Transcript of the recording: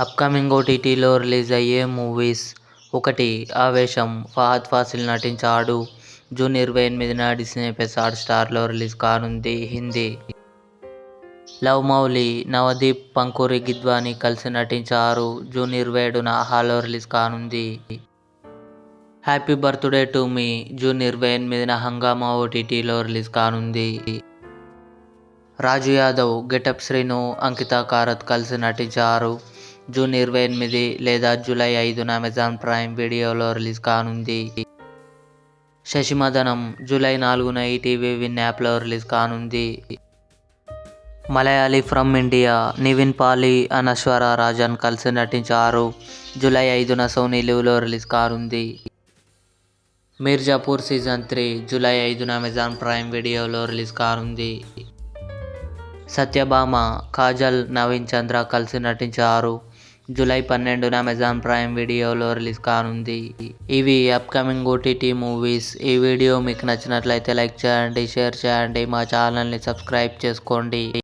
Upcoming ఓటీటీలో release అయ్యే movies: 1. Aavesham. Fahadh Faasil నటించాడు. జూన్ 28న డిస్నీ ప్లస్ హాట్‌స్టార్లో రిలీజ్ కానుంది. హిందీ. లవ్ మౌలి. నవదీప్, పంకూరి గిద్వాని కలిసి నటించారు. జూన్ 27న ఆహాలో రిలీజ్ కానుంది. Happy birthday to me. June 28న హంగామా ఓటీటీలో రిలీజ్ కానుంది. రాజు యాదవ్, గెటప్ శ్రీను, అంకితా కారత్ కలిసి నటించారు. జూన్ 28 లేదా జూలై 5న అమెజాన్ ప్రైమ్ వీడియోలో రిలీజ్ కానుంది. శశిమదనం. జూలై 4న ఈటీవీ విన్ యాప్లో రిలీజ్ కానుంది. Malayalee from India. నివిన్ పాలి, అనస్వర రాజన్ కలిసి నటించారు. జూలై 5న సోనీ లివ్లో రిలీజ్ కానుంది. మీర్జాపూర్ సీజన్ 3 జూలై 5న అమెజాన్ ప్రైమ్ వీడియోలో రిలీజ్ కానుంది. సత్యభామ. కాజల్, నవీన్ చంద్ర కలిసి నటించారు. జూలై 12న అమెజాన్ ప్రైమ్ వీడియోలో రిలీజ్ కానుంది. ఇవి అప్కమింగ్ ఓటీటీ మూవీస్. ఈ వీడియో మీకు నచ్చినట్లయితే లైక్ చేయండి, షేర్ చేయండి, మా ఛానల్ని సబ్స్క్రైబ్ చేసుకోండి.